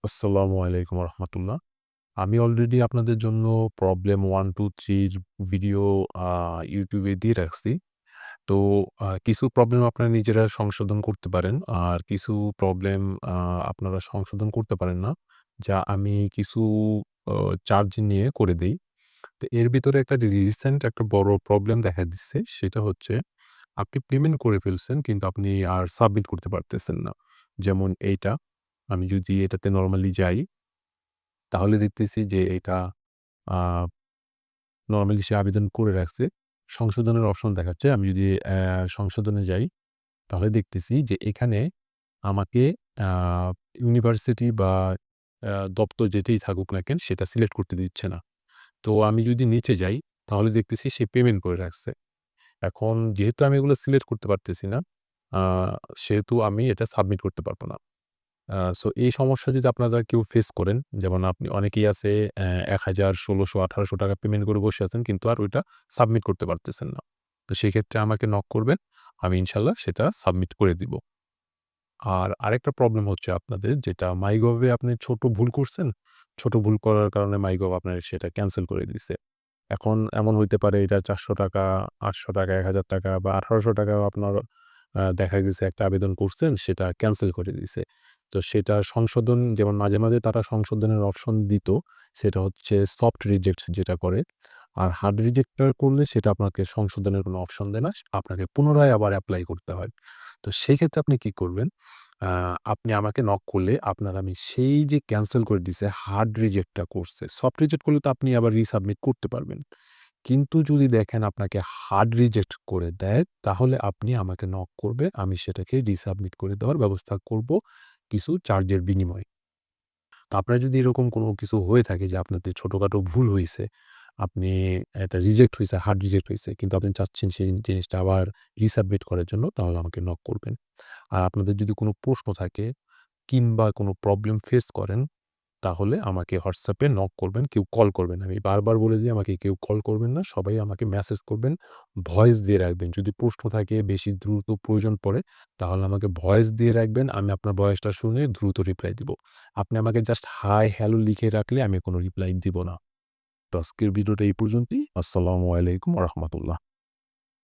আসসালামু আলাইকুম রহমতুল্লাহ। আমি অলরেডি আপনাদের জন্য প্রবলেম 1, 2, 3 র ভিডিও আ YouTube এ দিয়ে রাখছি। তো কিছু প্রবলেম আপনারা নিজেরা সংশোধন করতে পারেন। আর কিছু প্রবলেম আ আপনারা সংশোধন করতে পারেন না। যা আমি কিছু অ চার্জ নিয়ে করে দেই। তো এর ভিতরে একটা রিসেন্ট একটা বড় প্রবলেম দেখা দিচ্ছে। সেটা হচ্ছে আপনি পেমেন্ট করে ফেলছেন কিন্তু আপনি আর সাবমিট করতে পারতেছেন না। যেমন এইটা, আমি যদি এটাতে নরমালি যাই তাহলে দেখতেছি যে এটা আ নরমালি সে আবেদন করে রাখছে। সংশোধনের অপশন দেখাচ্ছে। আমি যদি সংশোধনে যাই, তাহলে দেখতেছি যে এখানে আমাকে আ ইউনিভার্সিটি বা দপ্তর যেটাই থাকুক না কেন সেটা সিলেক্ট করতে দিচ্ছে না। তো আমি যদি নিচে যাই, তাহলে দেখতেছি সে পেমেন্ট করে রাখছে। এখন যেহেতু আমি এগুলো সিলেক্ট করতে পারতেছি না, আ সেহেতু আমি এটা সাবমিট করতে পারব না। সো এই সমস্যা যদি আপনারা কেউ ফেস করেন, যেমন আপনি অনেকেই আছে ৳১,০০০, ৳১৬০০, ৳১৮০০ পেমেন্ট করে বসে আছেন কিন্তু আর ওইটা সাবমিট করতে পারতেছেন না। তো সেক্ষেত্রে আমাকে নক করবেন। আমি ইনশাআল্লাহ সেটা সাবমিট করে দিব। আর আরেকটা প্রবলেম হচ্ছে আপনাদের যেটা MyGov এ আপনি ছোট ভুল করছেন। ছোট ভুল করার কারণে MyGov আপনার সেটা ক্যানসেল করে দিছে। এখন এমন হইতে পারে এটা ৳৪০০, ৳৮০০, ৳১,০০০ বা ৳১৮০০ আপনার দেখা গেছে একটা আবেদন করছেন সেটা ক্যানসেল করে দিছে। তো সেটা সংশোধন যেমন মাঝে, মাঝে তারা সংশোধনের অপশন দিত। সেটা হচ্ছে সফট রিজেক্ট যেটা করে। আর হার্ড রিজেক্ট টা করলে সেটা আপনাকে সংশোধনের কোনো অপশন দেয় না। আপনাকে পুনরায় আবার এপ্লাই করতে হয়। তো সেক্ষেত্রে আপনি কি করবেন? আ আপনি আমাকে নক করলে আপনার আমি সেই যে ক্যানসেল করে দিছে হার্ড রিজেক্ট টা করছে। সফট রিজেক্ট করলে তো আপনি আবার রিসাবমিট করতে পারবেন। কিন্তু যদি দেখেন আপনাকে হার্ড রিজেক্ট করে দেয়, তাহলে আপনি আমাকে নক করবে। আমি সেটাকে রিসাবমিট করে দেওয়ার ব্যবস্থা করব কিছু চার্জের বিনিময়ে। তো আপনার যদি এরকম কোনো কিছু হয়ে থাকে যে আপনাদের ছোটখাটো ভুল হইছে, আপনি এটা রিজেক্ট হইছে, হার্ড রিজেক্ট হইছে কিন্তু আপনি চাচ্ছেন সেই জিনিসটা আবার রিসাবমিট করার জন্য, তাহলে আমাকে নক করবেন। আর আপনাদের যদি কোনো প্রশ্ন থাকে কিংবা কোনো প্রবলেম ফেস করেন, তাহলে আমাকে WhatsApp এ নক করবেন, কেউ কল করবেন না। আমি বারবার বলে দিই আমাকে কেউ কল করবেন না। সবাই আমাকে মেসেজ করবেন, ভয়েস দিয়ে রাখবেন। যদি প্রশ্ন থাকে বেশি দ্রুত প্রয়োজন পড়ে, তাহলে আমাকে ভয়েস দিয়ে রাখবেন। আমি আপনার ভয়েসটা শুনে দ্রুত রিপ্লাই দিব। আপনি আমাকে জাস্ট হাই, হ্যালো লিখে রাখলে আমি কোনো রিপ্লাই দিব না। তো আজকের ভিডিওটা এই পর্যন্তই। আসসালামু আলাইকুম ওয়া রাহমাতুল্লাহ।